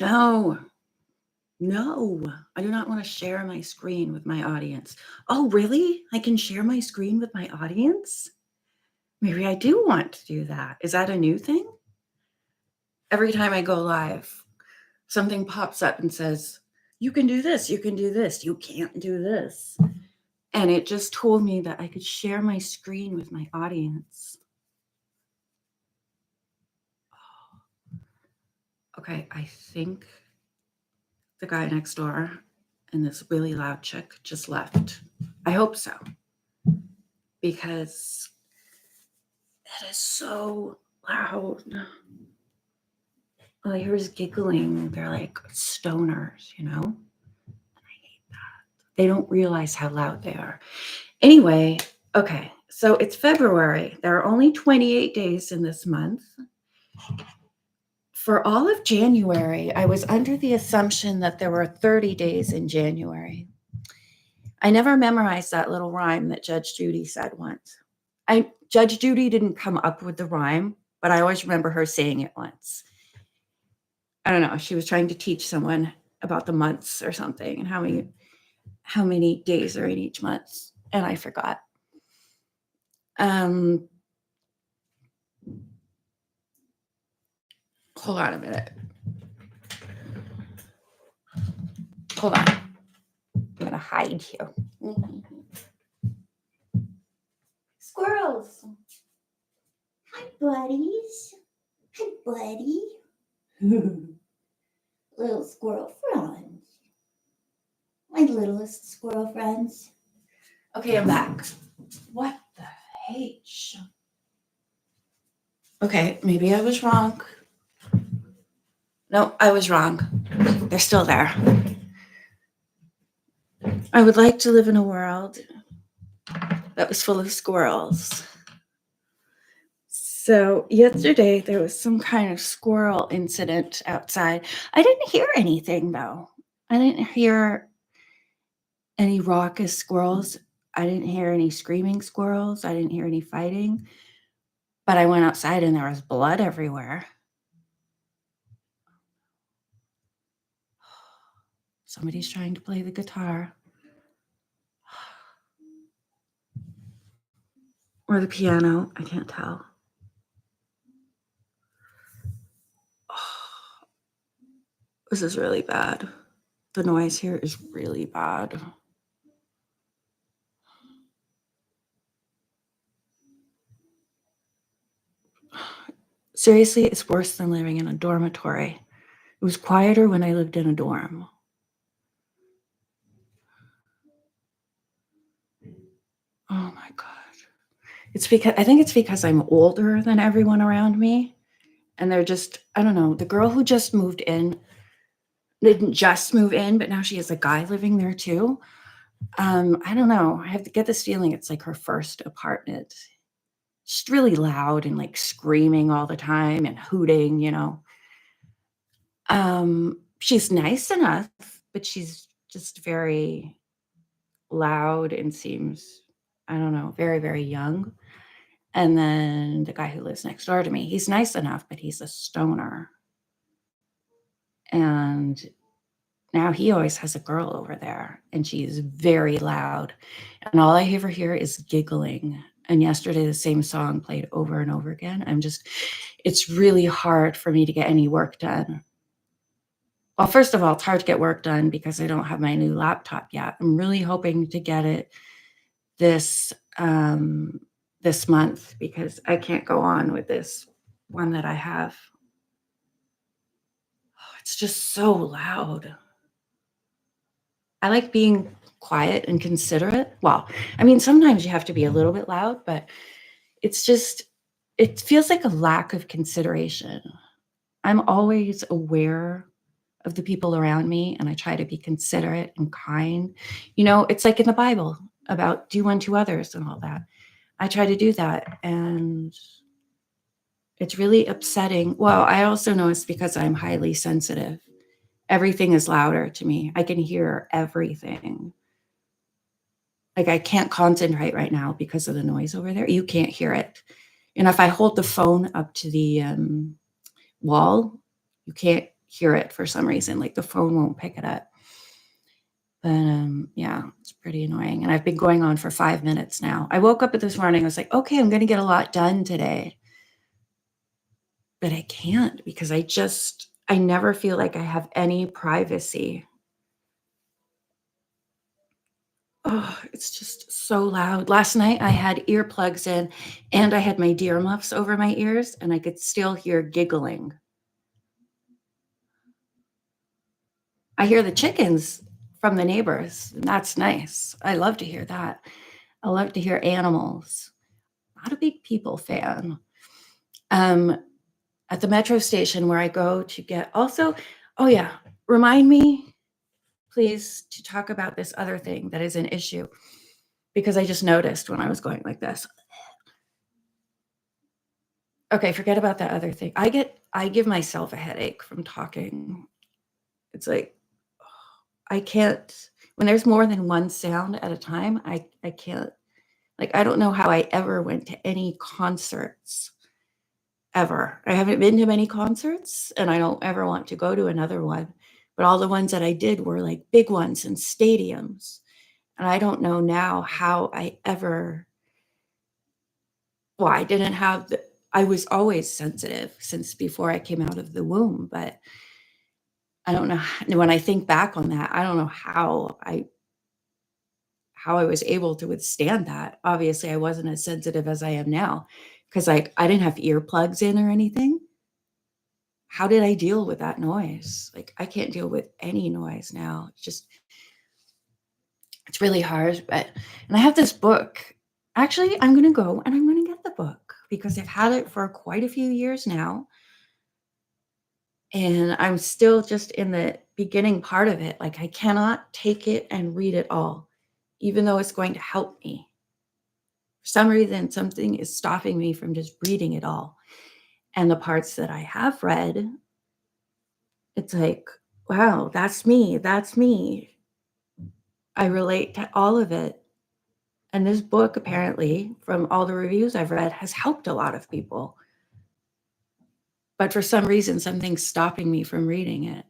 No, no, I do not want to share my screen with my audience. Oh, really? I can share my screen with my audience? Maybe I do want to do that. Is that a new thing? Every time I go live, something pops up and says, you can do this, you can do this, you can't do this. And it just told me that I could share my screen with my audience. Okay, I think the guy next door and this really loud chick just left. I hope so, because it is so loud. All I hear is giggling. They're like stoners, you know? And I hate that. They don't realize how loud they are. Anyway, okay, so it's February. There are only 28 days in this month. For all of January, I was under the assumption that there were 30 days in January. I never memorized that little rhyme that Judge Judy said once. Judge Judy didn't come up with the rhyme, but I always remember her saying it once. I don't know. She was trying to teach someone about the months or something and how many days are in each month, and I forgot. Hold on a minute. Hold on. I'm gonna hide here. Squirrels. Hi, buddies. Hi, buddy. Little squirrel friends. My littlest squirrel friends. Okay, I'm back. What the H? Okay, maybe I was wrong. No, I was wrong. They're still there. I would like to live in a world that was full of squirrels. So, yesterday there was some kind of squirrel incident outside. I didn't hear anything though. I didn't hear any raucous squirrels. I didn't hear any screaming squirrels. I didn't hear any fighting. But I went outside and there was blood everywhere. Somebody's trying to play the guitar. Or the piano. I can't tell. This is really bad. The noise here is really bad. Seriously, it's worse than living in a dormitory. It was quieter when I lived in a dorm. Oh my God. I think it's because I'm older than everyone around me. And they're just, I don't know, the girl who just moved in didn't just move in, but now she has a guy living there too. I don't know. I have to get this feeling it's like her first apartment. Just really loud and like screaming all the time and hooting, you know. She's nice enough, but she's just very loud and seems, I don't know, very, very young. And then the guy who lives next door to me, he's nice enough, but he's a stoner. And now he always has a girl over there, and she's very loud. And all I ever hear is giggling. And yesterday, the same song played over and over again. It's really hard for me to get any work done. Well, first of all, it's hard to get work done because I don't have my new laptop yet. I'm really hoping to get it this this month because I can't go on with this one that I have. Oh, it's just so loud. I like being quiet and considerate. Well, I mean, sometimes you have to be a little bit loud, but it's just, it feels like a lack of consideration. I'm always aware of the people around me and I try to be considerate and kind. You know, it's like in the Bible about do unto others and all that. I try to do that and it's really upsetting. Well, I also know it's because I'm highly sensitive. Everything is louder to me. I can hear everything. Like I can't concentrate right now because of the noise over there. You can't hear it. And if I hold the phone up to the wall, you can't hear it for some reason, like the phone won't pick it up. But, yeah, it's pretty annoying, and I've been going on for 5 minutes now. I woke up this morning, I was like, "Okay, I'm gonna get a lot done today," but I can't because I never feel like I have any privacy. Oh, it's just so loud. Last night, I had earplugs in, and I had my earmuffs over my ears, and I could still hear giggling. I hear the chickens from the neighbors, and that's nice. I love to hear that. I love to hear animals. Not a big people fan. Um, at the metro station where I go to get also oh, yeah, remind me, please, to talk about this other thing that is an issue because I just noticed when I was going like this. Okay, forget about that other thing. I give myself a headache from talking. It's like, I can't when there's more than one sound at a time, I can't like, I don't know how I ever went to any concerts, ever. I haven't been to many concerts, and I don't ever want to go to another one, but all the ones that I did were, like, big ones in stadiums, and I don't know now how I ever well, I didn't have the I was always sensitive since before I came out of the womb, but I don't know when I think back on that, I don't know how I was able to withstand that. Obviously, I wasn't as sensitive as I am now, because like, I didn't have earplugs in or anything. How did I deal with that noise? Like, I can't deal with any noise now. It's really hard, but and I have this book. Actually, I'm gonna go and I'm gonna get the book because I've had it for quite a few years now, and I'm still just in the beginning part of it. Like, I cannot take it and read it all, even though it's going to help me. For some reason, something is stopping me from just reading it all. And the parts that I have read, it's like, wow, that's me. That's me. I relate to all of it. And this book, apparently, from all the reviews I've read, has helped a lot of people. But for some reason, something's stopping me from reading it.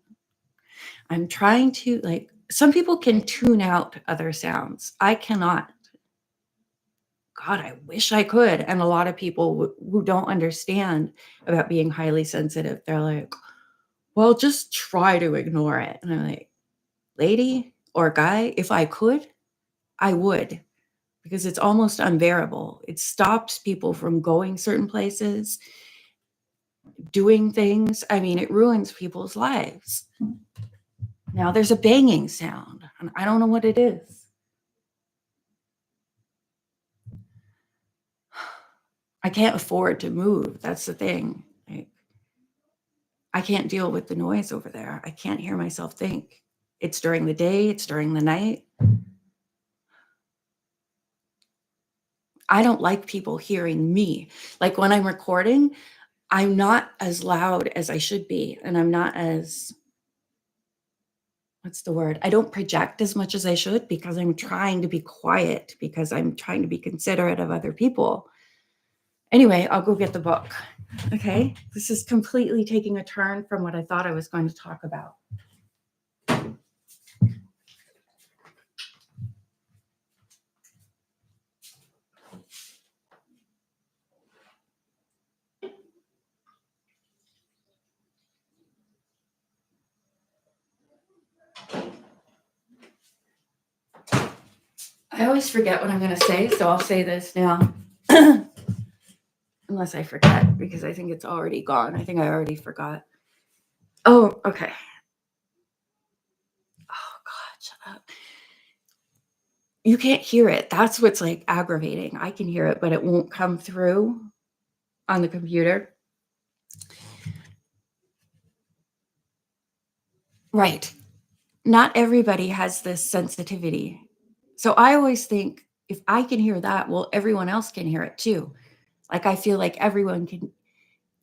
I'm trying to, like, some people can tune out other sounds. I cannot. God, I wish I could. And a lot of people who don't understand about being highly sensitive, they're like, well, just try to ignore it. And I'm like, lady or guy, if I could, I would, because it's almost unbearable. It stops people from going certain places, doing things. I mean, it ruins people's lives. Now there's a banging sound, and I don't know what it is. I can't afford to move. That's the thing. Like, I can't deal with the noise over there. I can't hear myself think. It's during the day, it's during the night. I don't like people hearing me. Like when I'm recording, I'm not as loud as I should be, and I'm not as what's the word? I don't project as much as I should because I'm trying to be quiet because I'm trying to be considerate of other people. Anyway, I'll go get the book. Okay? This is completely taking a turn from what I thought I was going to talk about. I always forget what I'm going to say, so I'll say this now. Unless I forget, because I think it's already gone. I think I already forgot. Oh, okay. Oh, God, shut up. You can't hear it. That's what's like aggravating. I can hear it, but it won't come through on the computer. Right. Not everybody has this sensitivity. So I always think if I can hear that, well, everyone else can hear it too. Like I feel like everyone can,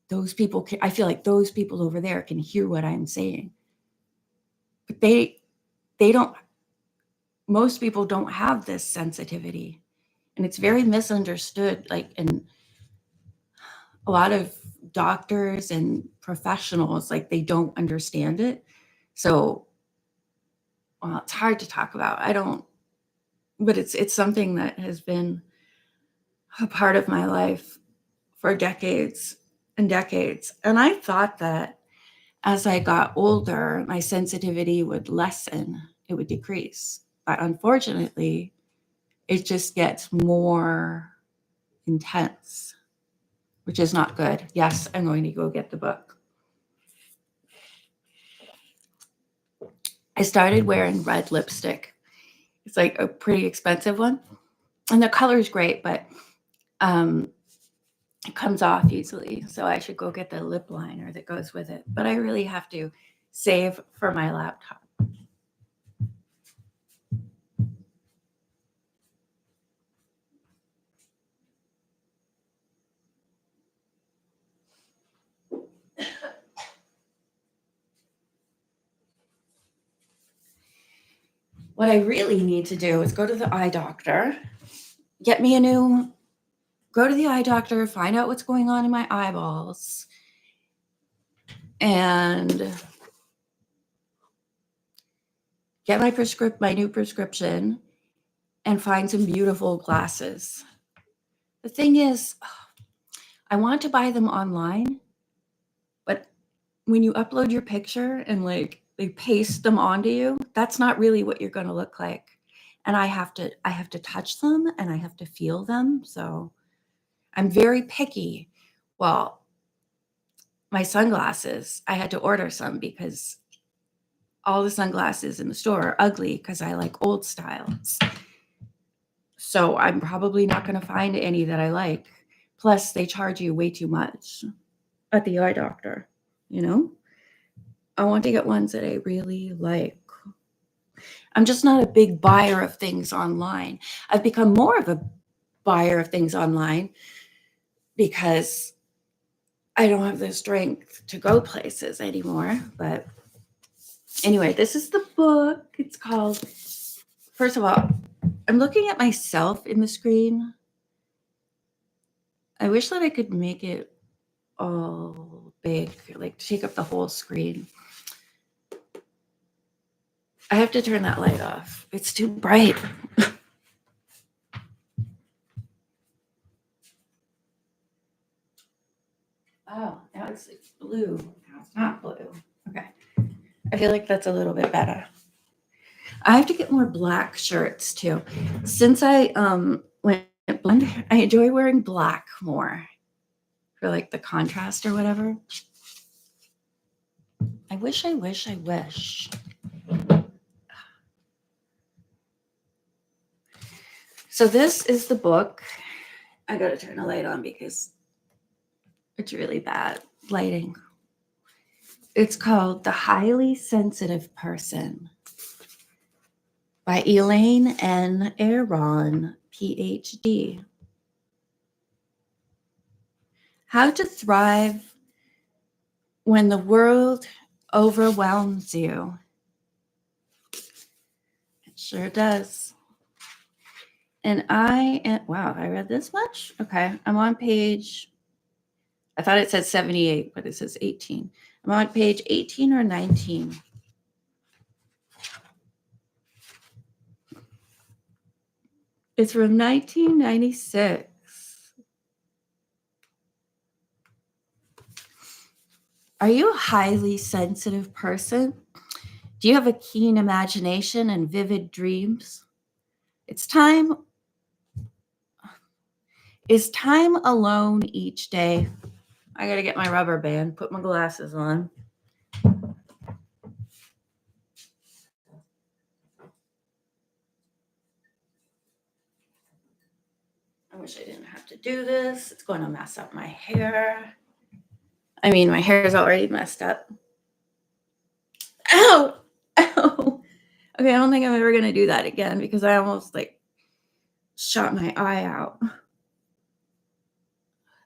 those people can, I feel like those people over there can hear what I'm saying. But they don't, most people don't have this sensitivity. And it's very misunderstood. Like, and a lot of doctors and professionals, like, they don't understand it. So, well, it's hard to talk about. I don't but it's something that has been a part of my life for decades and decades, and I thought that as I got older, my sensitivity would lessen, it would decrease, but unfortunately, it just gets more intense, which is not good. Yes, I'm going to go get the book. I started wearing red lipstick. It's like a pretty expensive one, and the color is great, but um, it comes off easily. So I should go get the lip liner that goes with it. But I really have to save for my laptop. What I really need to do is go to the eye doctor, get me a new, go to the eye doctor, find out what's going on in my eyeballs, and get my new prescription, and find some beautiful glasses. The thing is, I want to buy them online, but when you upload your picture and like they paste them onto you, that's not really what you're going to look like. And I have to touch them and I have to feel them. So I'm very picky. Well, my sunglasses, I had to order some because all the sunglasses in the store are ugly because I like old styles. So I'm probably not going to find any that I like. Plus, they charge you way too much at the eye doctor, you know? I want to get ones that I really like. I'm just not a big buyer of things online. I've become more of a buyer of things online because I don't have the strength to go places anymore. But anyway, this is the book. It's called, first of all, I'm looking at myself in the screen. I wish that I could make it all big, like take up the whole screen. I have to turn that light off. It's too bright. Oh, now it's like blue. Now it's not blue. Okay. I feel like that's a little bit better. I have to get more black shirts too. Since I went blonde, I enjoy wearing black more for like the contrast or whatever. I wish. So this is the book. I gotta turn the light on because it's really bad lighting. It's called The Highly Sensitive Person by Elaine N. Aron, PhD. How to thrive when the world overwhelms you. It sure does. And wow, I read this much? Okay, I'm on page, I thought it said 78, but it says 18. I'm on page 18 or 19. It's from 1996. Are you a highly sensitive person? Do you have a keen imagination and vivid dreams? It's time Is time alone each day? I gotta get my rubber band, put my glasses on. I wish I didn't have to do this. It's going to mess up my hair. I mean, my hair is already messed up. Ow! Ow! Okay, I don't think I'm ever gonna do that again because I almost like shot my eye out.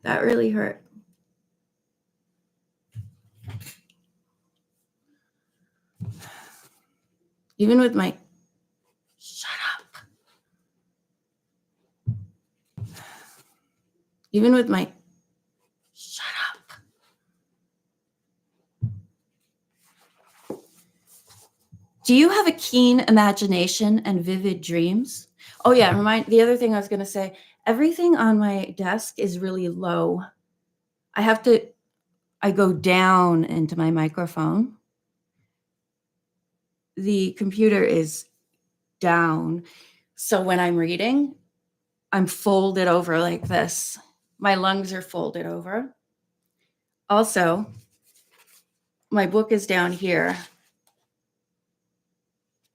That really hurt. Even with my shut up. Even with my shut up. Do you have a keen imagination and vivid dreams? Oh yeah, the other thing I was going to say, everything on my desk is really low. I go down into my microphone. The computer is down. So when I'm reading, I'm folded over like this. My lungs are folded over. Also, my book is down here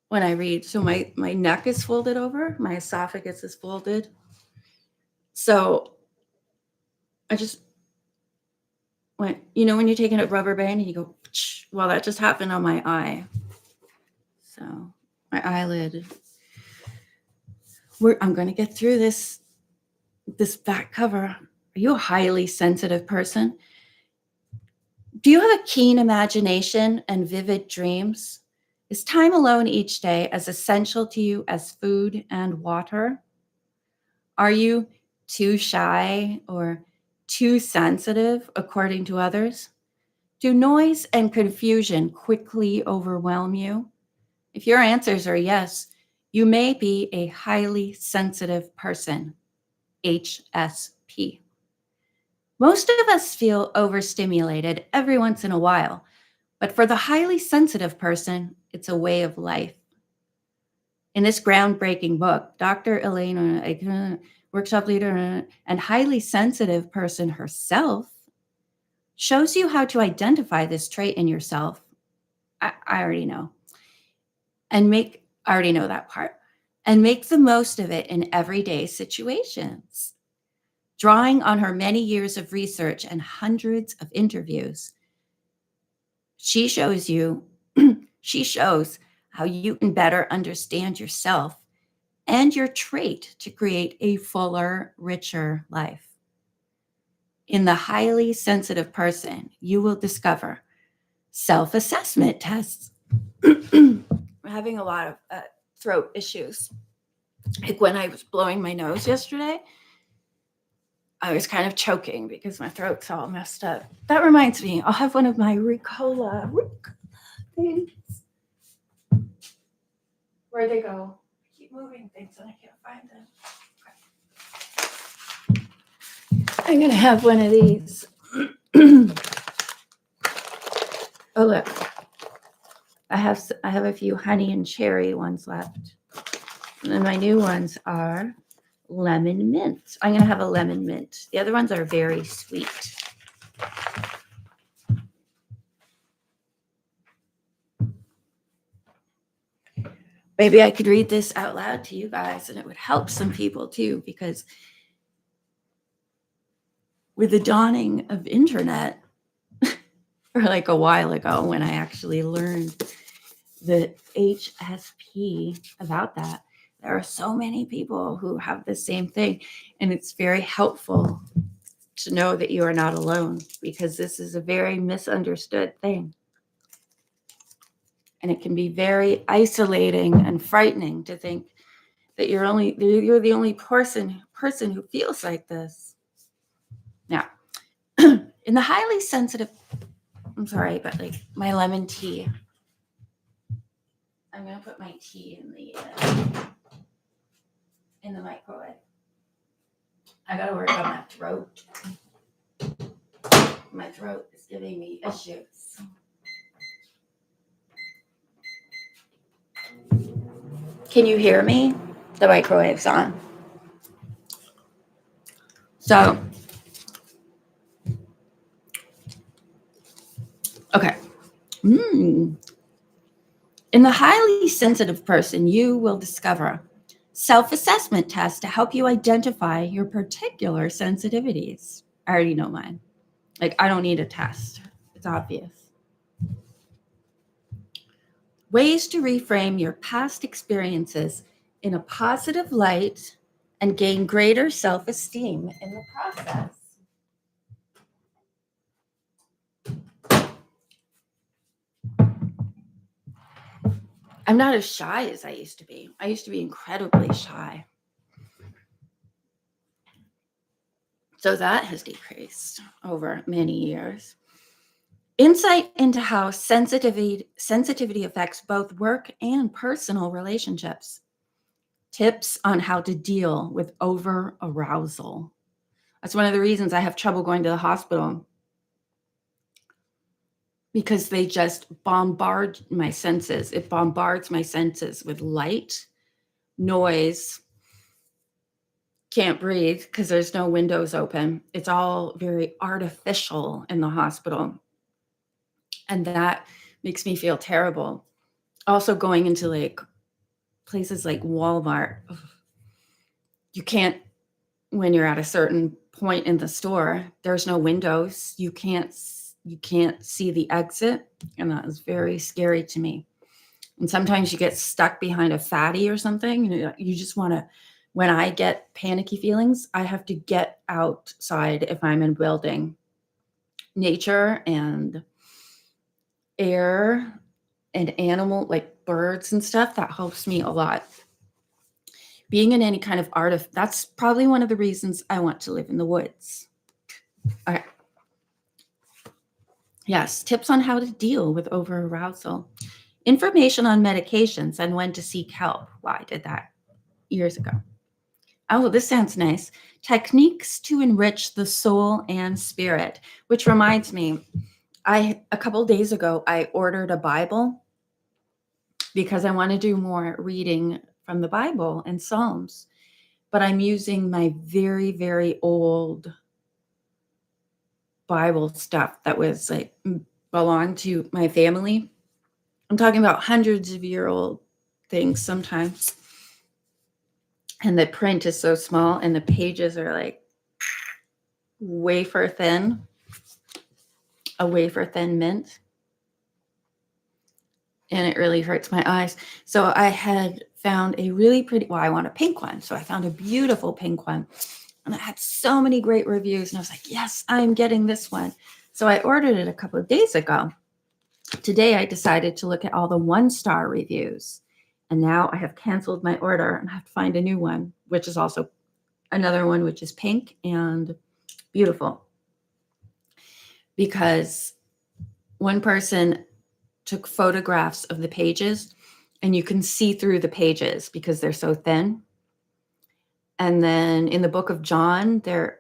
when I read. So my neck is folded over, my esophagus is folded. So I just went, when you're taking a rubber band and you go, well, that just happened on my eye. So my eyelid. I'm going to get through this back cover. Are you a highly sensitive person? Do you have a keen imagination and vivid dreams? Is time alone each day as essential to you as food and water? Are you too shy or too sensitive according to others? Do noise and confusion quickly overwhelm you? If your answers are yes, you may be a highly sensitive person, HSP. Most of us feel overstimulated every once in a while, but for the highly sensitive person, it's a way of life. In this groundbreaking book, Dr. Elena, workshop leader and highly sensitive person herself, shows you how to identify this trait in yourself. I already know. I already know that part. And make the most of it in everyday situations. Drawing on her many years of research and hundreds of interviews, she shows how you can better understand yourself and your trait to create a fuller, richer life. In the highly sensitive person, you will discover self-assessment tests. I'm having a lot of throat issues. Like when I was blowing my nose yesterday, I was kind of choking because my throat's all messed up. That reminds me, I'll have one of my Ricola things. Where'd they go? I keep moving things and I can't find them. I'm going to have one of these. Oh, look. I have a few honey and cherry ones left. And then my new ones are lemon mint. I'm going to have a lemon mint. The other ones are very sweet. Maybe I could read this out loud to you guys and it would help some people too, because with the dawning of internet, or like a while ago when I actually learned the HSP about that, there are so many people who have the same thing. And it's very helpful to know that you are not alone, because this is a very misunderstood thing. And it can be very isolating and frightening to think that you're the only person who feels like this. Now, in the highly sensitive, I'm sorry, but like my lemon tea. I'm gonna put my tea in the microwave. I gotta work on that throat. My throat is giving me issues. Can you hear me? The microwave's on. So, okay. In the highly sensitive person, you will discover self-assessment tests to help you identify your particular sensitivities. I already know mine. Like, I don't need a test. It's obvious. Ways to reframe your past experiences in a positive light and gain greater self-esteem in the process. I'm not as shy as I used to be. I used to be incredibly shy. So that has decreased over many years. Insight into how sensitivity affects both work and personal relationships. Tips on how to deal with over arousal. That's one of the reasons I have trouble going to the hospital because they just bombard my senses. It bombards my senses with light, noise, can't breathe because there's no windows open. It's all very artificial in the hospital. And that makes me feel terrible. Also, going into like places like Walmart, you can't, when you're at a certain point in the store, there's no windows. You can't see the exit, and that is very scary to me. And sometimes you get stuck behind a fatty or something. You just want to, when I get panicky feelings, I have to get outside if I'm in building. Nature and air and animal, like birds and stuff, that helps me a lot. Being in any kind of that's probably one of the reasons I want to live in the woods. Okay. Yes, tips on how to deal with over arousal. Information on medications and when to seek help. Well, I did that years ago. Oh, this sounds nice. Techniques to enrich the soul and spirit, which reminds me, a couple days ago, I ordered a Bible because I want to do more reading from the Bible and Psalms. But I'm using my very, very old Bible stuff that was like belonged to my family. I'm talking about hundreds of year old things sometimes. And the print is so small and the pages are like wafer thin, a wafer thin mint. And it really hurts my eyes. So I had found a really pretty, well, I want a pink one. So I found a beautiful pink one. And it had so many great reviews. And I was like, yes, I'm getting this one. So I ordered it a couple of days ago. Today, I decided to look at all the 1-star reviews. And now I have canceled my order and I have to find a new one, which is also another one, which is pink and beautiful. Because one person took photographs of the pages and you can see through the pages because they're so thin. And then in the book of John, there's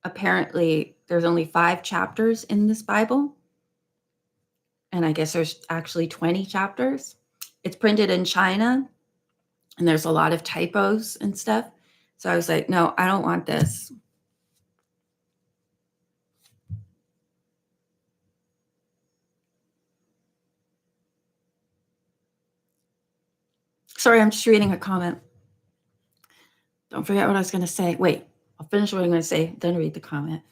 only 5 chapters in this Bible. And I guess there's actually 20 chapters. It's printed in China and there's a lot of typos and stuff. So I was like, no, I don't want this. Sorry, I'm just reading a comment. Don't forget what I was going to say. Wait, I'll finish what I'm going to say, then read the comment.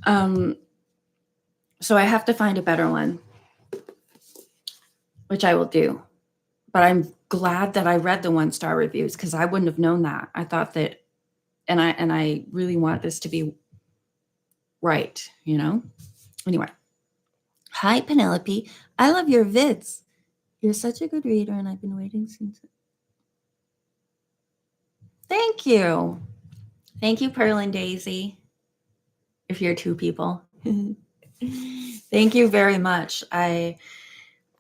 So I have to find a better one, which I will do. But I'm glad that I read the 1-star reviews because I wouldn't have known that. I thought that, and I really want this to be right, Anyway. Hi, Penelope. I love your vids. You're such a good reader, and I've been waiting since. Thank you. Thank you, Pearl and Daisy. If you're 2 people. Thank you very much. I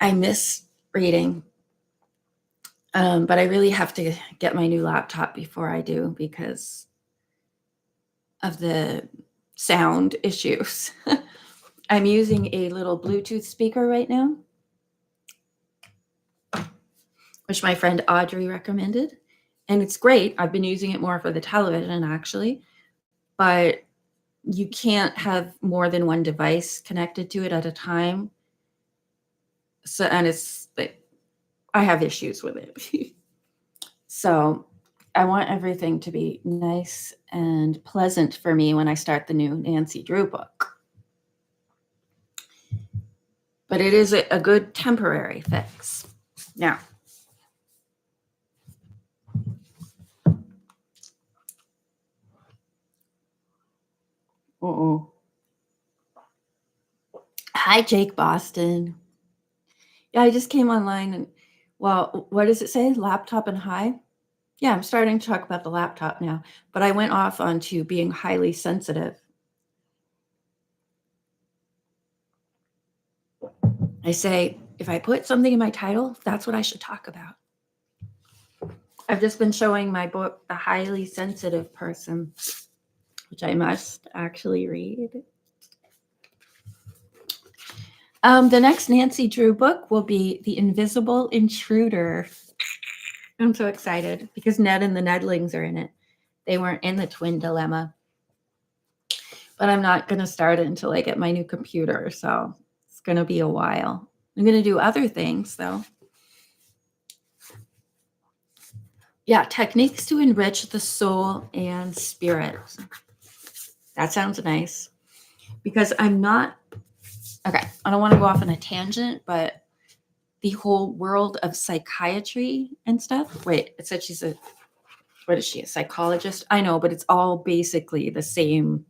miss reading. But I really have to get my new laptop before I do because of the sound issues. I'm using a little Bluetooth speaker right now, which my friend Audrey recommended. And it's great. I've been using it more for the television, actually. But you can't have more than one device connected to it at a time. So, and it's like, I have issues with it. So I want everything to be nice and pleasant for me when I start the new Nancy Drew book. But it is a good temporary fix. Now, hi, Jake Boston. Yeah, I just came online and, well, what does it say? Laptop and high? Yeah, I'm starting to talk about the laptop now, but I went off onto being highly sensitive. I say, if I put something in my title, that's what I should talk about. I've just been showing my book, The Highly Sensitive Person, which I must actually read. The next Nancy Drew book will be The Invisible Intruder. I'm so excited because Ned and the Nedlings are in it. They weren't in the twin dilemma. But I'm not going to start it until I get my new computer, so it's going to be a while. I'm going to do other things, though. Yeah, techniques to enrich the soul and spirit. That sounds nice. Because I'm not, okay, I don't want to go off on a tangent, but the whole world of psychiatry and stuff. Wait, it said she's a, what is she, a psychologist? I know, but it's all basically the same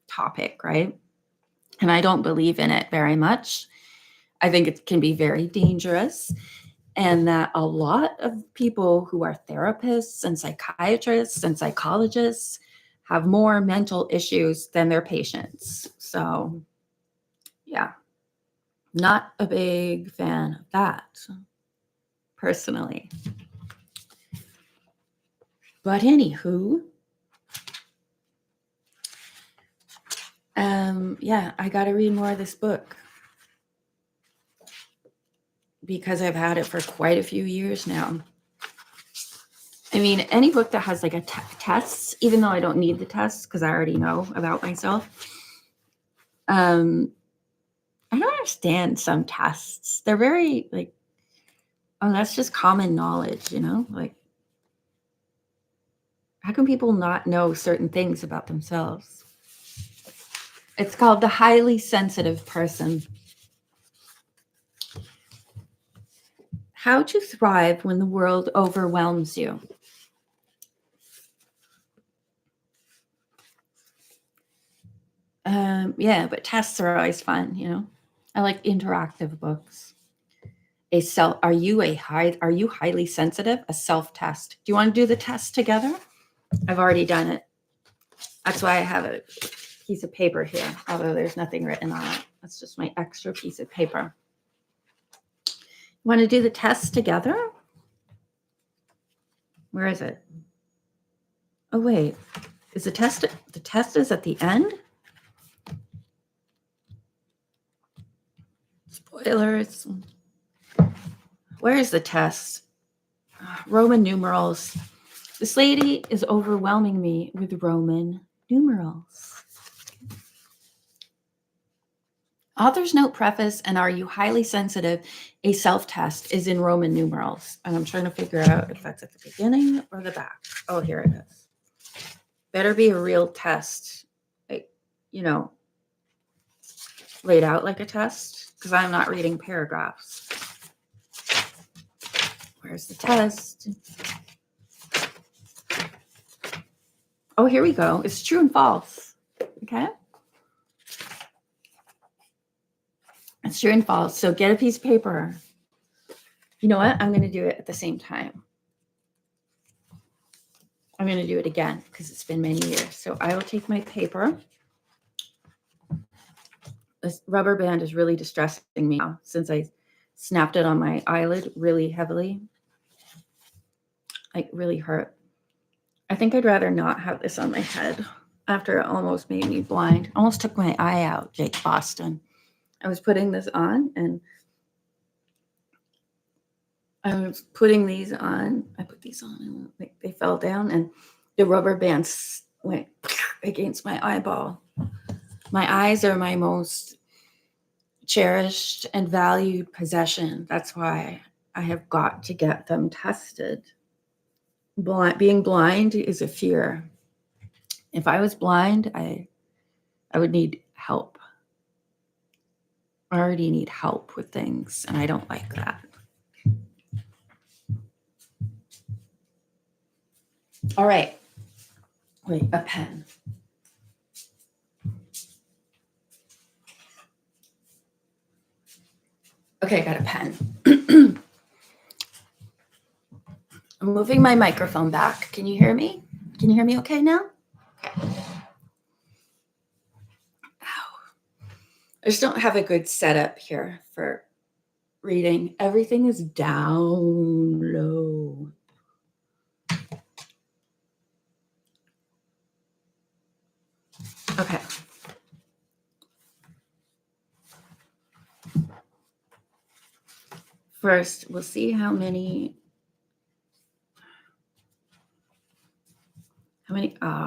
topic, right? And I don't believe in it very much. I think it can be very dangerous. And that a lot of people who are therapists and psychiatrists and psychologists have more mental issues than their patients. So, yeah, not a big fan of that, personally. But anywho, yeah, I got to read more of this book because I've had it for quite a few years now. I mean, any book that has like a tests, even though I don't need the tests because I already know about myself. I don't understand some tests. They're very like, oh, that's just common knowledge, you know? Like, how can people not know certain things about themselves? It's called The Highly Sensitive Person. How to thrive when the world overwhelms you. Yeah, but tests are always fun, you know? I like interactive books. Are you highly sensitive? A self-test. Do you want to do the test together? I've already done it. That's why I have a piece of paper here, although there's nothing written on it. That's just my extra piece of paper. Want to do the test together? Where is it? Oh, wait. Is the test is at the end? Spoilers. Where is the test? Roman numerals. This lady is overwhelming me with Roman numerals. Author's note preface and Are You Highly Sensitive? A self-test is in Roman numerals. And I'm trying to figure out if that's at the beginning or the back. Oh, here it is. Better be a real test. Like, you know, laid out like a test because I'm not reading paragraphs. Where's the test? Oh, here we go. It's true and false. Okay. It's true and false. So get a piece of paper. You know what? I'm going to do it at the same time. I'm going to do it again because it's been many years. So I will take my paper. This rubber band is really distressing me now since I snapped it on my eyelid really heavily. Like really hurt. I think I'd rather not have this on my head after it almost made me blind. Almost took my eye out, Jake Boston. I was putting this on and I was putting these on. I put these on and they fell down and the rubber bands went against my eyeball. My eyes are my most cherished and valued possession. That's why I have got to get them tested. Being blind is a fear. If I was blind, I would need help. I already need help with things, and I don't like that. All right. Wait, a pen. Okay, I got a pen. I'm moving my microphone back. Can you hear me? Can you hear me okay now? Okay. Ow. I just don't have a good setup here for reading. Everything is down low. Okay. First, we'll see how many.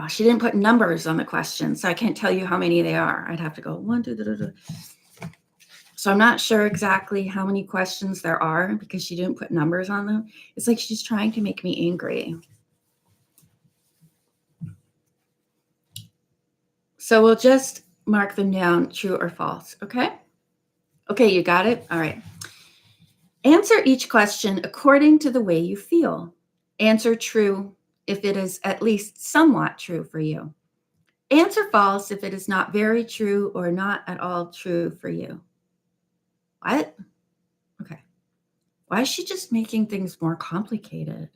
She didn't put numbers on the question, so I can't tell you how many they are. I'd have to go 1, 2, 3. So I'm not sure exactly how many questions there are because she didn't put numbers on them. It's like she's trying to make me angry. So we'll just mark them down, true or false, okay? Okay, you got it? All right. Answer each question according to the way you feel. Answer true if it is at least somewhat true for you. Answer false if it is not very true or not at all true for you. What? Okay. Why is she just making things more complicated?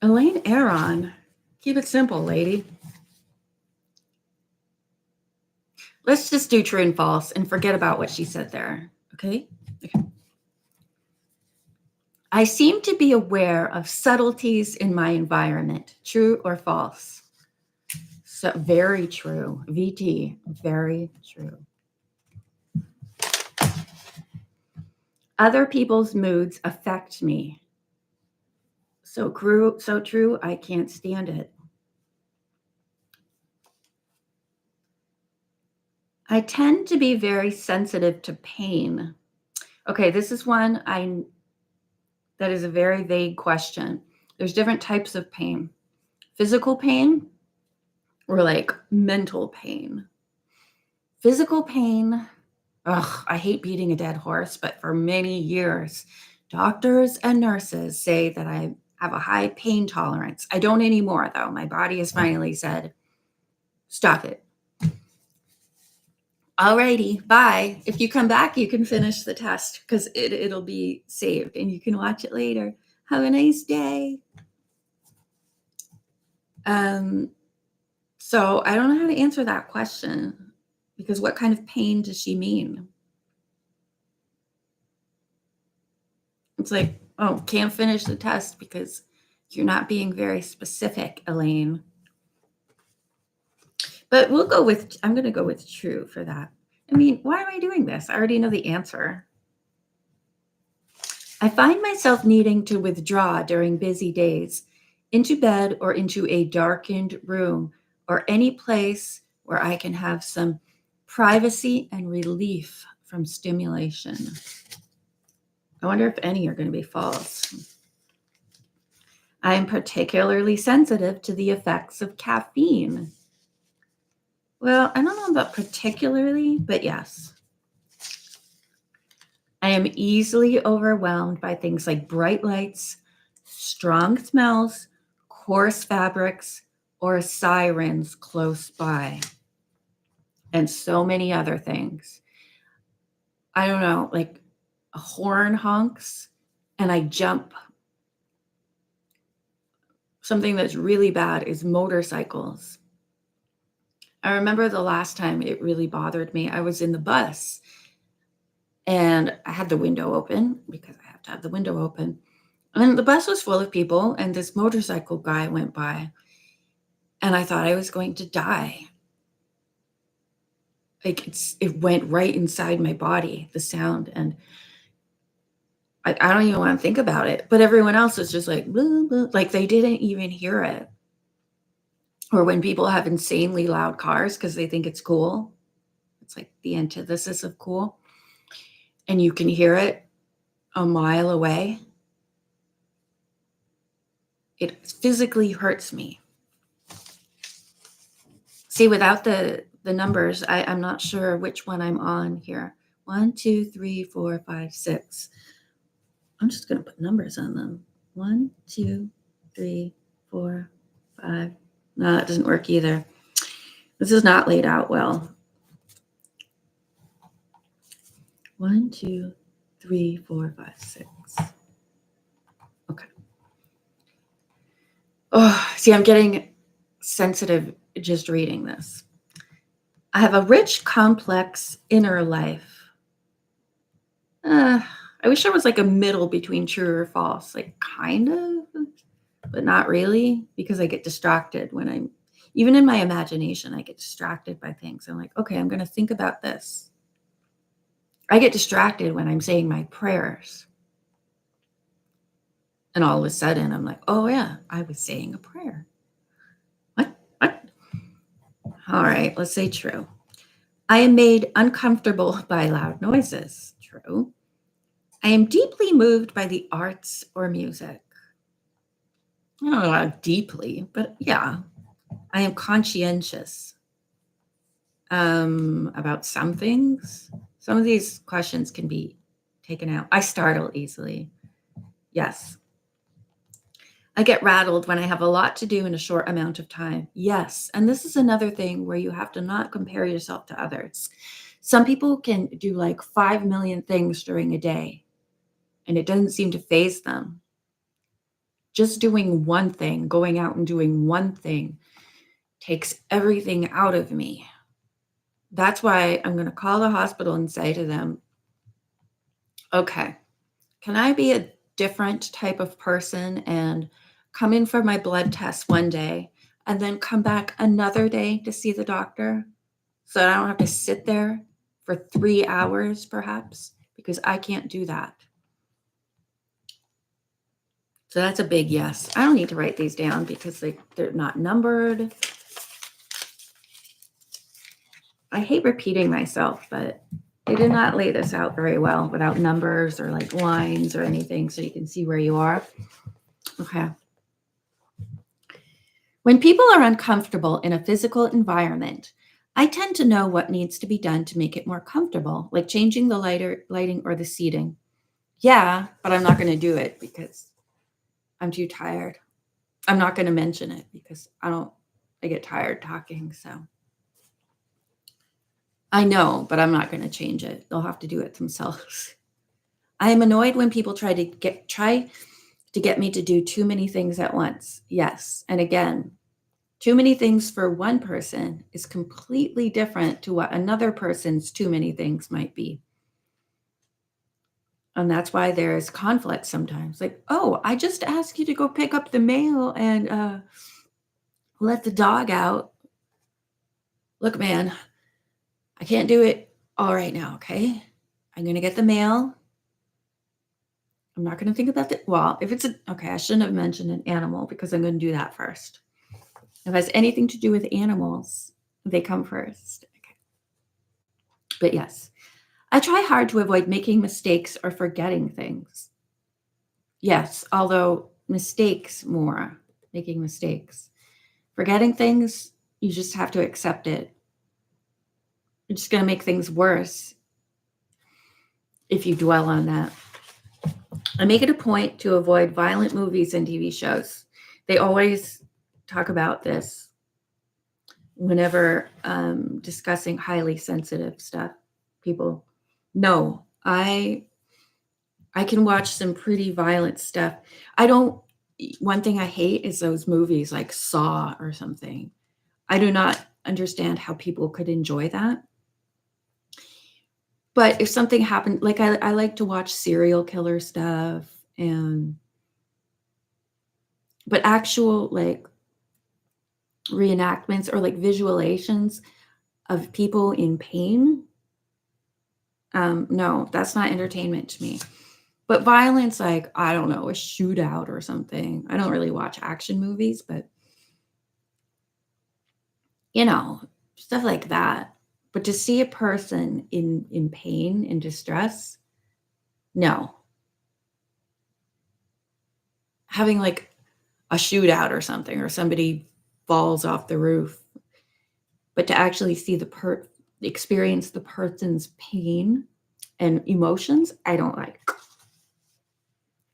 Elaine Aron, keep it simple, lady. Let's just do true and false and forget about what she said there, okay? I seem to be aware of subtleties in my environment. True or false? So very true. VT, very true. Other people's moods affect me. So true, I can't stand it. I tend to be very sensitive to pain. Okay, this is one that is a very vague question. There's different types of pain. Physical pain or like mental pain. Physical pain, I hate beating a dead horse, but for many years, doctors and nurses say that I have a high pain tolerance. I don't anymore, though. My body has finally said, stop it. Alrighty, bye. If you come back, you can finish the test because it'll be saved and you can watch it later. Have a nice day. So I don't know how to answer that question because what kind of pain does she mean? It's like, oh, can't finish the test because you're not being very specific, Elaine. But I'm going to go with true for that. I mean, why am I doing this? I already know the answer. I find myself needing to withdraw during busy days into bed or into a darkened room or any place where I can have some privacy and relief from stimulation. I wonder if any are going to be false. I am particularly sensitive to the effects of caffeine. Well, I don't know about particularly, but yes. I am easily overwhelmed by things like bright lights, strong smells, coarse fabrics, or sirens close by, and so many other things. I don't know, like a horn honks and I jump. Something that's really bad is motorcycles. I remember the last time it really bothered me. I was in the bus and I had the window open because I have to have the window open. And the bus was full of people, and this motorcycle guy went by, and I thought I was going to die. Like it went right inside my body, the sound, and I don't even want to think about it. But everyone else was just like, blah, blah, like they didn't even hear it. Or when people have insanely loud cars because they think it's cool. It's like the antithesis of cool. And you can hear it a mile away. It physically hurts me. See, without the numbers, I'm not sure which one I'm on here. 1, 2, 3, 4, 5, 6. I'm just going to put numbers on them. 1, 2, 3, 4, 5. No, that doesn't work either. This is not laid out well. 1, 2, 3, 4, 5, 6. Okay. Oh, see, I'm getting sensitive just reading this. I have a rich, complex inner life. Uh, I wish there was like a middle between true or false, like kind of, but not really, because I get distracted when I'm even in my imagination, I get distracted by things. I'm like, okay, I'm going to think about this. I get distracted when I'm saying my prayers. And all of a sudden, I'm like, oh, yeah, I was saying a prayer. What? What? All right, let's say true. I am made uncomfortable by loud noises. True. I am deeply moved by the arts or music. I don't know about deeply, but yeah, I am conscientious about some things. Some of these questions can be taken out. I startle easily. Yes. I get rattled when I have a lot to do in a short amount of time. Yes. And this is another thing where you have to not compare yourself to others. Some people can do like 5 million things during a day, and it doesn't seem to phase them. Just doing one thing, going out and doing one thing, takes everything out of me. That's why I'm going to call the hospital and say to them, okay, can I be a different type of person and come in for my blood test one day and then come back another day to see the doctor so that I don't have to sit there for 3 hours perhaps, because I can't do that. So that's a big yes. I don't need to write these down because they're not numbered. I hate repeating myself, but they did not lay this out very well without numbers or like lines or anything so you can see where you are. Okay. When people are uncomfortable in a physical environment, I tend to know what needs to be done to make it more comfortable, like changing the lighting or the seating. Yeah, but I'm not going to do it because I'm too tired. I'm not going to mention it because I get tired talking. So I know, but I'm not going to change it. They'll have to do it themselves. I am annoyed when people try to get me to do too many things at once. Yes. And again, too many things for one person is completely different to what another person's too many things might be. And that's why there's conflict sometimes. Like, oh, I just asked you to go pick up the mail and let the dog out. Look, man, I can't do it all right now, okay? I'm going to get the mail. I'm not going to think about it. Well, if it's okay, I shouldn't have mentioned an animal because I'm going to do that first. If it has anything to do with animals, they come first. Okay. But yes, I try hard to avoid making mistakes or forgetting things. Yes, although mistakes more, making mistakes. Forgetting things, you just have to accept it. It's just going to make things worse if you dwell on that. I make it a point to avoid violent movies and TV shows. They always talk about this whenever discussing highly sensitive stuff. People, no, I can watch some pretty violent stuff. I don't. One thing I hate is those movies like Saw or something. I do not understand how people could enjoy that. But if something happened, like I like to watch serial killer stuff and but actual like reenactments or like visualizations of people in pain. No, that's not entertainment to me. But violence, like, I don't know, a shootout or something. I don't really watch action movies, but you know, stuff like that. But to see a person in pain in distress, no. Having like a shootout or something, or somebody falls off the roof, but to actually see experience the person's pain and emotions, I don't like.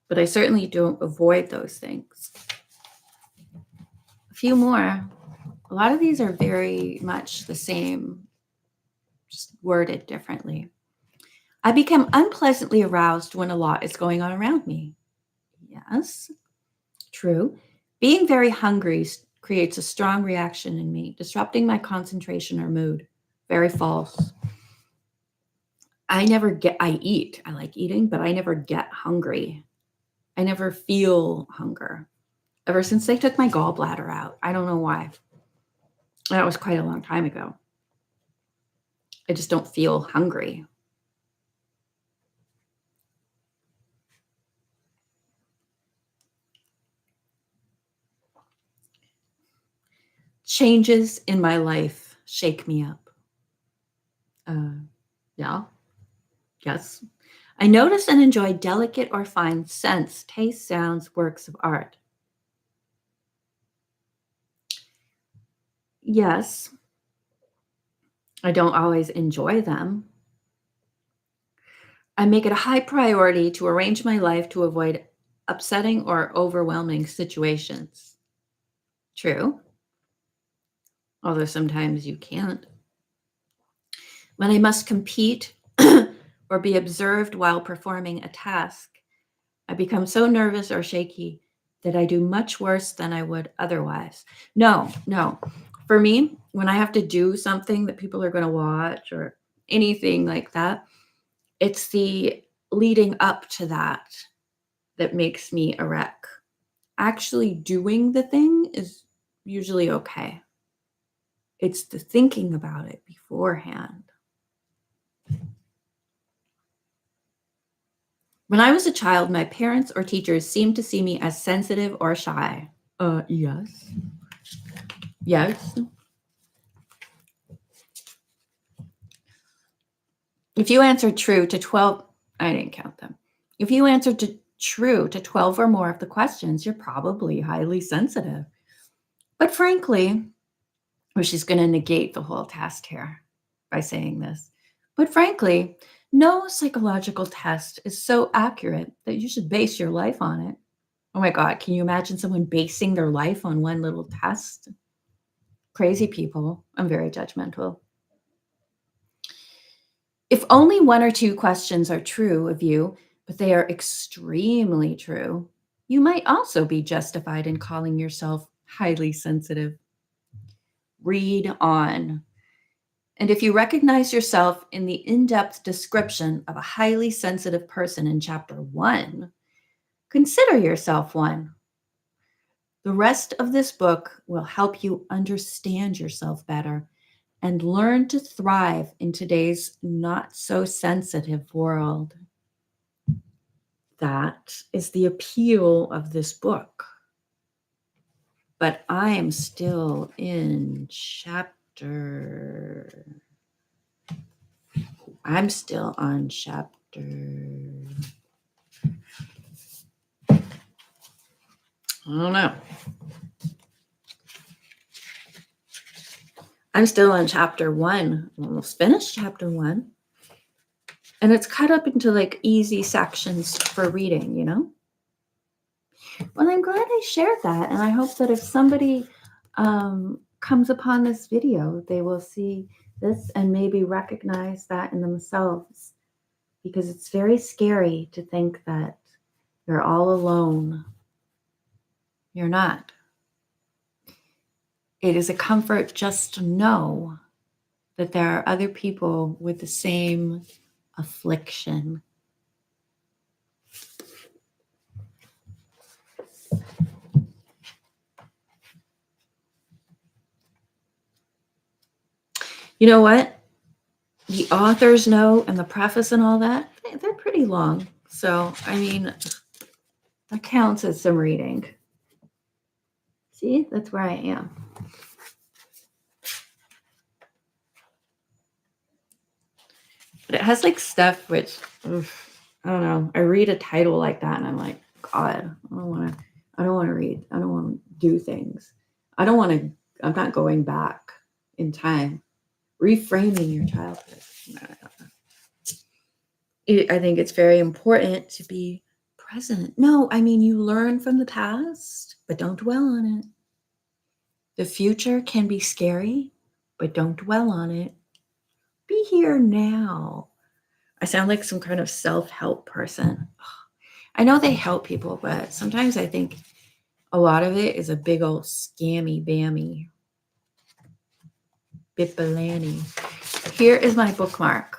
But I certainly don't avoid those things. A few more. A lot of these are very much the same, just worded differently. I become unpleasantly aroused when a lot is going on around me. Yes, true. Being very hungry creates a strong reaction in me, disrupting my concentration or mood. Very false. I eat. I like eating, but I never get hungry. I never feel hunger. Ever since they took my gallbladder out. I don't know why. That was quite a long time ago. I just don't feel hungry. Changes in my life shake me up. Yeah. Yes. I notice and enjoy delicate or fine scents, taste, sounds, works of art. Yes, I don't always enjoy them. I make it a high priority to arrange my life to avoid upsetting or overwhelming situations. True, although sometimes you can't. When I must compete or be observed while performing a task, I become so nervous or shaky that I do much worse than I would otherwise. No, no. For me, when I have to do something that people are going to watch or anything like that, it's the leading up to that that makes me a wreck. Actually doing the thing is usually okay. It's the thinking about it beforehand. When I was a child, my parents or teachers seemed to see me as sensitive or shy. Yes. Yes. If you answered true to 12, I didn't count them. If you answered true to 12 or more of the questions, you're probably highly sensitive. But frankly, or she's going to negate the whole test here by saying this. But frankly, no psychological test is so accurate that you should base your life on it. Oh my God, can you imagine someone basing their life on one little test? Crazy people. I'm very judgmental. If only one or two questions are true of you, but they are extremely true, you might also be justified in calling yourself highly sensitive. Read on. And if you recognize yourself in the in depth description of a highly sensitive person in chapter 1, consider yourself one. The rest of this book will help you understand yourself better and learn to thrive in today's not so sensitive world. That is the appeal of this book. But I am still in I'm still on chapter. I don't know. I'm still on chapter 1. I'm almost finished chapter 1. And it's cut up into like easy sections for reading, you know? Well, I'm glad I shared that. And I hope that if somebody comes upon this video, they will see this and maybe recognize that in themselves. Because it's very scary to think that you're all alone. You're not. It is a comfort just to know that there are other people with the same affliction. You know what? The author's note and the preface and all that, they're pretty long. So, I mean, that counts as some reading. See, that's where I am. But it has like stuff which, I don't know. I read a title like that and I'm like, God, I don't want to read. I don't want to do things. I'm not going back in time. Reframing your childhood. I think it's very important to be present. No, I mean, you learn from the past, but don't dwell on it. The future can be scary, but don't dwell on it. Be here now. I sound like some kind of self-help person. I know they help people, but sometimes I think a lot of it is a big old scammy bammy. Bipalani. Here is my bookmark.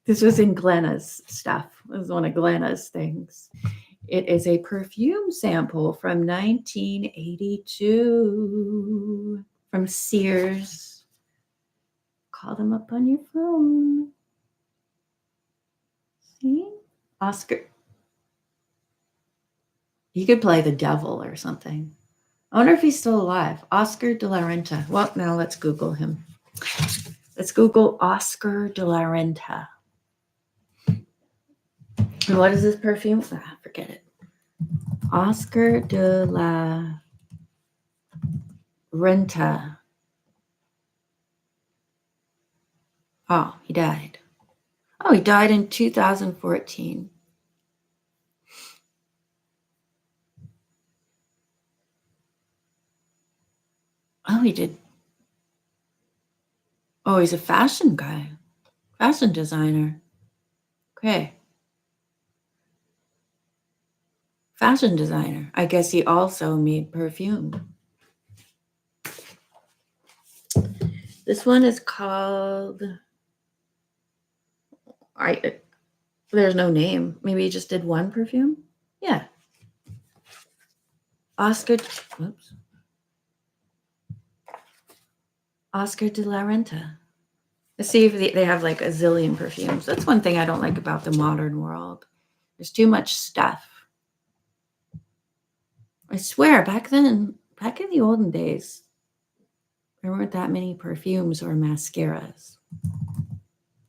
This was in Glenna's stuff. It was one of Glenna's things. It is a perfume sample from 1982 from Sears. Call them up on your phone. See? Oscar. He could play the devil or something. I wonder if he's still alive. Oscar de la Renta. Well, now let's Google him. Let's Google Oscar de la Renta. And what is this perfume? Ah, forget it. Oscar de la Renta. Oh, he died. Oh, he died in 2014. Oh, he did. Oh, he's a fashion guy, fashion designer. Okay. Fashion designer. I guess he also made perfume. This one is called, there's no name. Maybe he just did one perfume? Yeah. Oscar de la Renta. Let's see if they have like a zillion perfumes. That's one thing I don't like about the modern world. There's too much stuff. I swear, back in the olden days, there weren't that many perfumes or mascaras.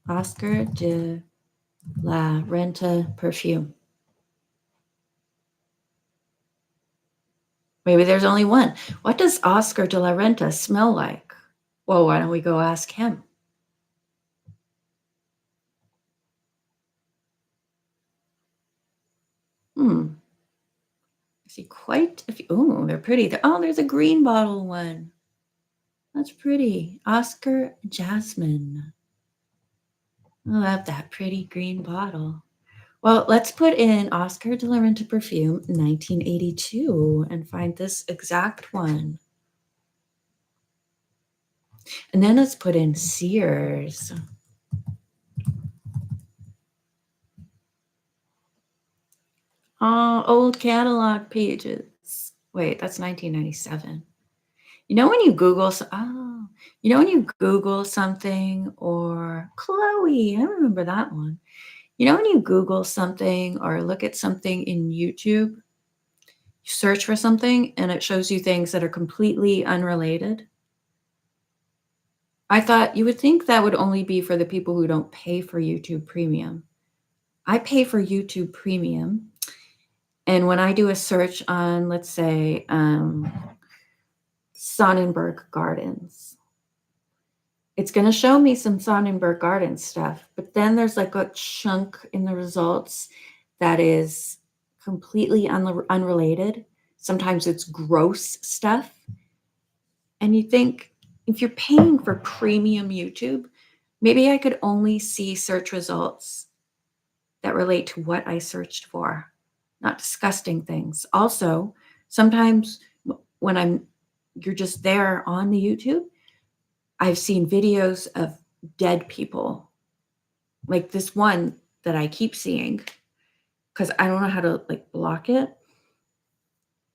Oscar de la Renta perfume. Maybe there's only one. What does Oscar de la Renta smell like? Well, why don't we go ask him? I see quite a few. Oh, they're pretty. Oh, there's a green bottle one. That's pretty. Oscar Jasmine. I love that pretty green bottle. Well, let's put in Oscar de la Renta perfume 1982 and find this exact one. And then let's put in Sears. Oh, old catalog pages. Wait, that's 1997. You know when you Google, when you Google something, or Chloe, I remember that one. You know when you Google something or look at something in YouTube, you search for something and it shows you things that are completely unrelated? I thought you would think that would only be for the people who don't pay for YouTube Premium. I pay for YouTube Premium. And when I do a search on, let's say, Sonnenberg Gardens, it's going to show me some Sonnenberg Gardens stuff. But then there's like a chunk in the results that is completely unrelated. Sometimes it's gross stuff. And you think, if you're paying for premium YouTube, maybe I could only see search results that relate to what I searched for, not disgusting things. Also, sometimes when you're just there on the YouTube, I've seen videos of dead people. Like this one that I keep seeing, because I don't know how to like block it,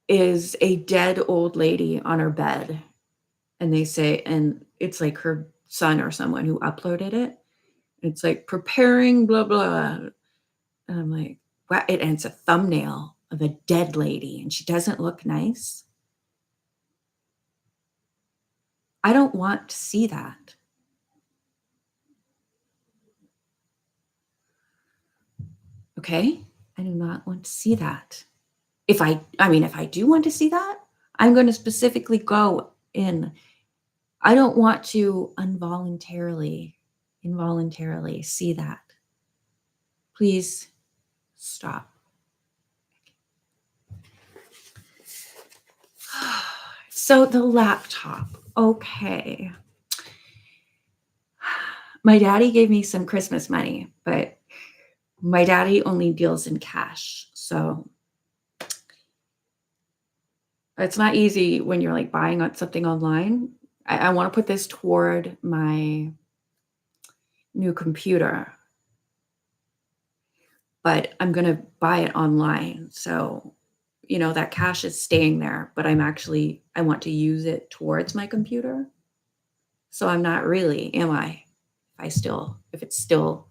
is a dead old lady on her bed. And they say, and it's like her son or someone who uploaded it. It's like preparing blah, blah. And I'm like, wow, and it's a thumbnail of a dead lady and she doesn't look nice. I don't want to see that. Okay? I do not want to see that. If I do want to see that, I'm going to specifically go in. I don't want to involuntarily see that. Please stop. So the laptop. Okay. My daddy gave me some Christmas money, but my daddy only deals in cash. So it's not easy when you're like buying something online. I want to put this toward my new computer. but I'm going to buy it online. So, that cash is staying there, but I want to use it towards my computer. So I'm not really, am I? If it's still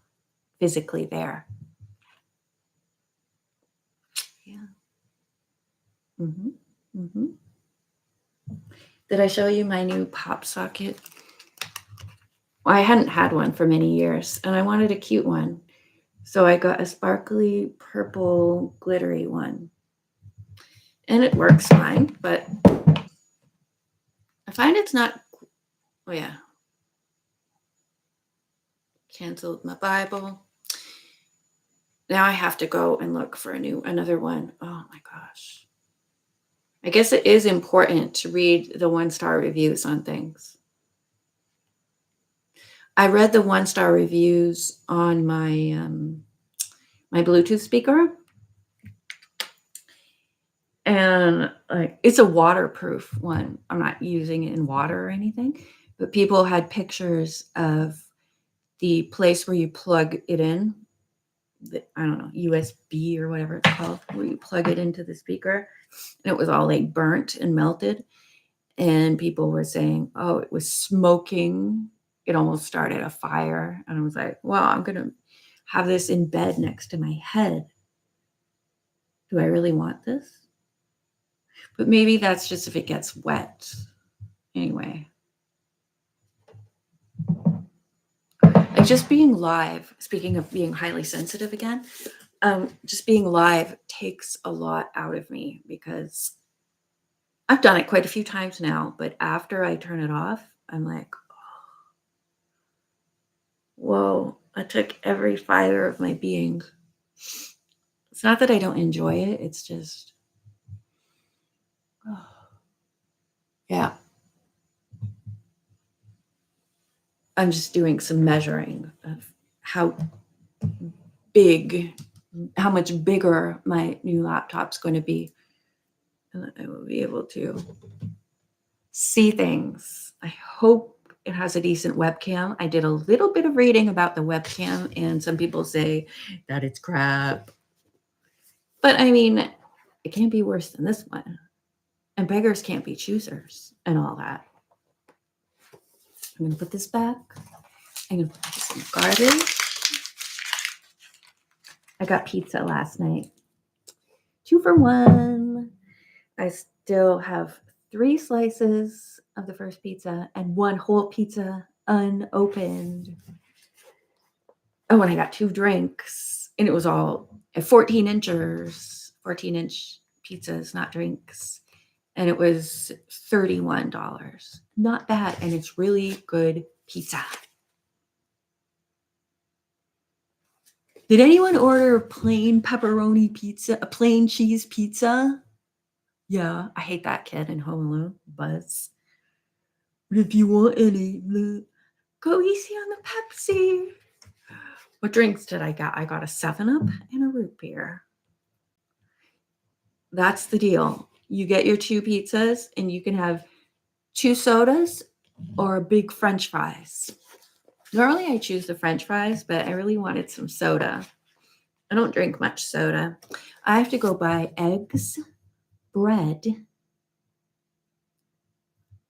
physically there. Yeah. hmm hmm Did I show you my new pop socket? Well, I hadn't had one for many years, and I wanted a cute one. So I got a sparkly purple glittery one. And it works fine, but I find it's not. Oh, yeah. Canceled my Bible. Now I have to go and look for another one. Oh my gosh. I guess it is important to read the 1-star reviews on things. I read the 1-star reviews on my Bluetooth speaker, and like it's a waterproof one. I'm not using it in water or anything, but people had pictures of the place where you plug it in. I don't know, USB or whatever it's called, where you plug it into the speaker, and it was all like burnt and melted. And people were saying, oh, it was smoking. It almost started a fire. And I was like, well, I'm going to have this in bed next to my head. Do I really want this? But maybe that's just if it gets wet. Anyway. Like just being live, speaking of being highly sensitive again, just being live takes a lot out of me because I've done it quite a few times now, but after I turn it off, I'm like, whoa, I took every fiber of my being. It's not that I don't enjoy it, it's just, oh, yeah. I'm just doing some measuring of how big, how much bigger my new laptop's going to be. And I will be able to see things. I hope it has a decent webcam. I did a little bit of reading about the webcam, and some people say that it's crap. But I mean, it can't be worse than this one. And beggars can't be choosers and all that. I'm going to put this back. I'm going to put this in the garbage. I got pizza last night. 2 for 1. I still have 3 slices of the first pizza and 1 whole pizza unopened. Oh, and I got 2 drinks, and it was all 14 inchers, 14-inch pizzas, not drinks. And it was $31. Not bad, and it's really good pizza. Did anyone order a plain pepperoni pizza, a plain cheese pizza? Yeah, I hate that kid in Home Alone, Buzz. But if you want any, go easy on the Pepsi. What drinks did I get? I got a 7-Up and a root beer. That's the deal. You get your 2 pizzas, and you can have 2 sodas or a big French fries. Normally I choose the French fries, but I really wanted some soda. I don't drink much soda. I have to go buy eggs, bread,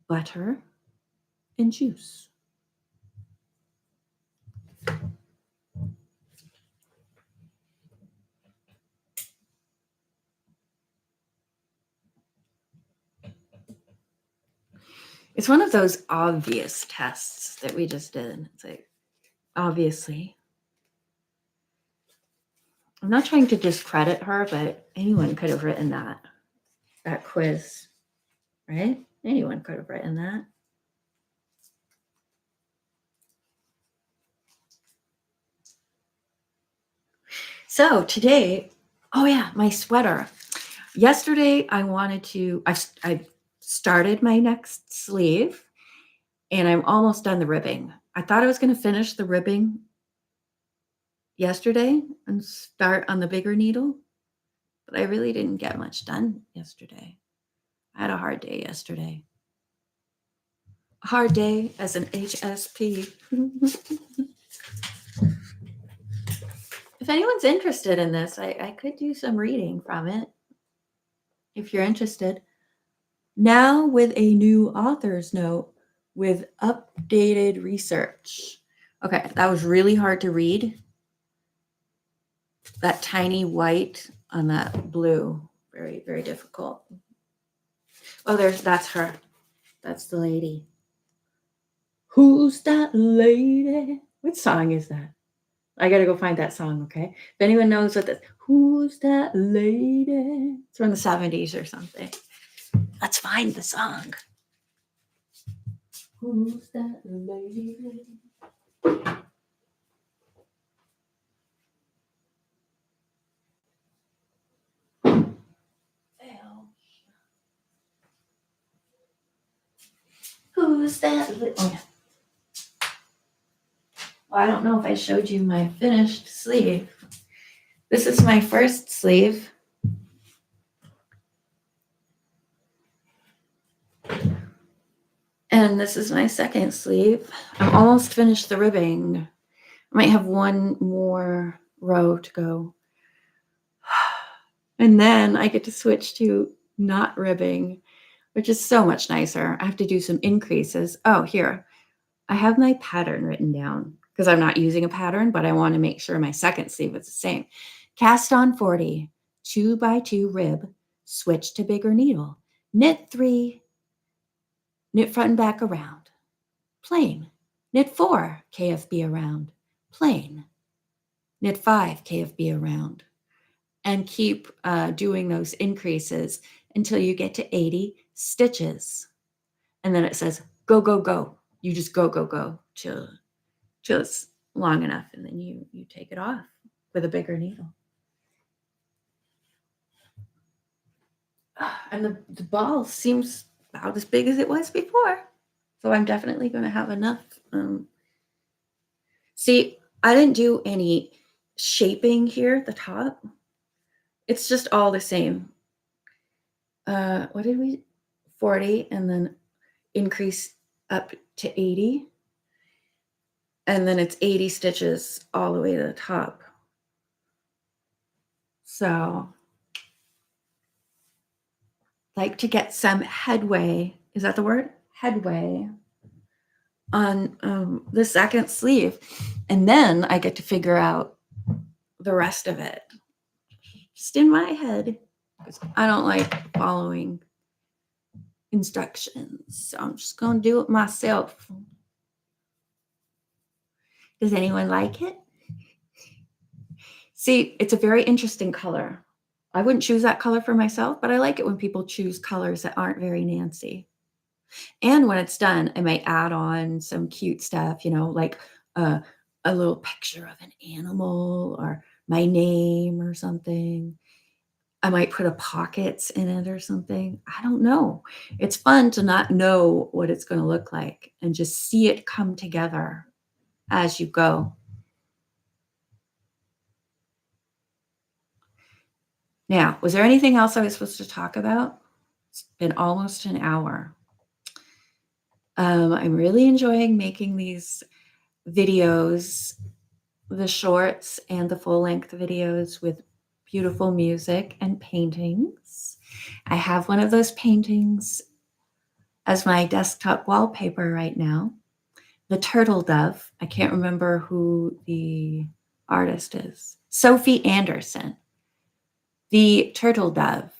butter, and juice. It's one of those obvious tests that we just did. It's like, obviously. I'm not trying to discredit her, but anyone could have written that quiz, right? Anyone could have written that. So today, oh yeah, my sweater. Yesterday, I started my next sleeve, and I'm almost done the ribbing. I thought I was going to finish the ribbing yesterday and start on the bigger needle, but I really didn't get much done yesterday. I had a hard day yesterday. A hard day as an HSP. If anyone's interested in this, I could do some reading from it if you're interested. Now with a new author's note with updated research. Okay, that was really hard to read. That tiny white on that blue, very, very difficult. Oh, that's her. That's the lady. Who's that lady? What song is that? I gotta go find that song, okay? If anyone knows what that, who's that lady? It's from the 70s or something. Let's find the song. Who's that lady? Who's that? Oh, yeah. Well, I don't know if I showed you my finished sleeve. This is my first sleeve. And this is my second sleeve. I'm almost finished the ribbing. I might have one more row to go. And then I get to switch to not ribbing, which is so much nicer. I have to do some increases. Oh, here. I have my pattern written down because I'm not using a pattern, but I want to make sure my second sleeve is the same. Cast on 40, 2x2 rib, switch to bigger needle, knit 3, knit front and back around, plain, knit 4, KFB around, plain, knit 5, KFB around, and keep doing those increases until you get to 80 stitches. And then it says, go, go, go. You just go, go, go till it's long enough. And then you take it off with a bigger needle. And the ball seems about as big as it was before. So I'm definitely going to have enough. See, I didn't do any shaping here at the top. It's just all the same. What did we? 40 and then increase up to 80. And then it's 80 stitches all the way to the top. So like to get some headway, is that the word? Headway on the second sleeve. And then I get to figure out the rest of it just in my head because I don't like following instructions. So I'm just going to do it myself. Does anyone like it? See, it's a very interesting color. I wouldn't choose that color for myself, but I like it when people choose colors that aren't very Nancy. And when it's done, I might add on some cute stuff, like a little picture of an animal or my name or something. I might put a pockets in it or something. I don't know. It's fun to not know what it's going to look like and just see it come together as you go. Now, was there anything else I was supposed to talk about? It's been almost an hour. I'm really enjoying making these videos, the shorts and the full-length videos with beautiful music and paintings. I have one of those paintings as my desktop wallpaper right now. The turtle dove. I can't remember who the artist is. Sophie Anderson. The turtle dove.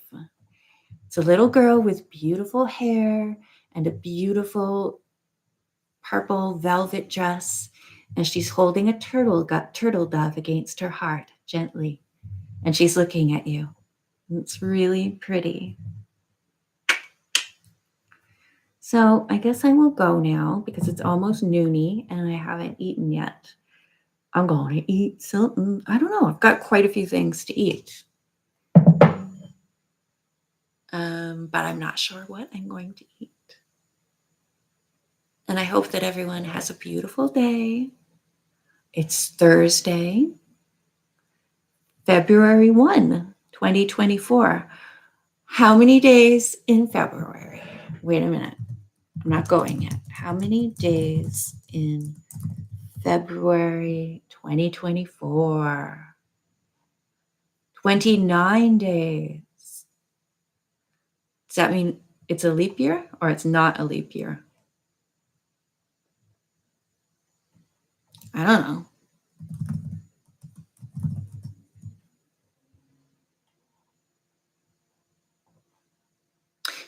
It's a little girl with beautiful hair and a beautiful purple velvet dress, and she's holding a turtle dove against her heart gently, and she's looking at you. It's really pretty. So I guess I will go now because it's almost noony and I haven't eaten yet. I'm going to eat something. I don't know. I've got quite a few things to eat. But I'm not sure what I'm going to eat. And I hope that everyone has a beautiful day. It's Thursday, February 1, 2024. How many days in February? Wait a minute. I'm not going yet. How many days in February 2024? 29 days. Does that mean it's a leap year or it's not a leap year? I don't know.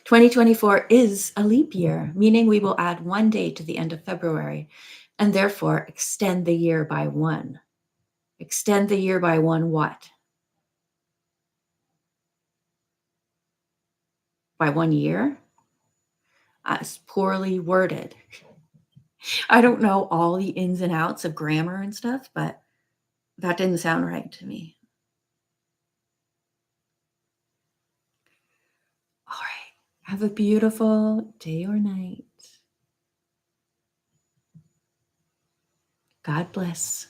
2024 is a leap year, meaning we will add one day to the end of February and therefore extend the year by one. Extend the year by one what? By 1 year? That's poorly worded. I don't know all the ins and outs of grammar and stuff, but that didn't sound right to me. All right. Have a beautiful day or night. God bless.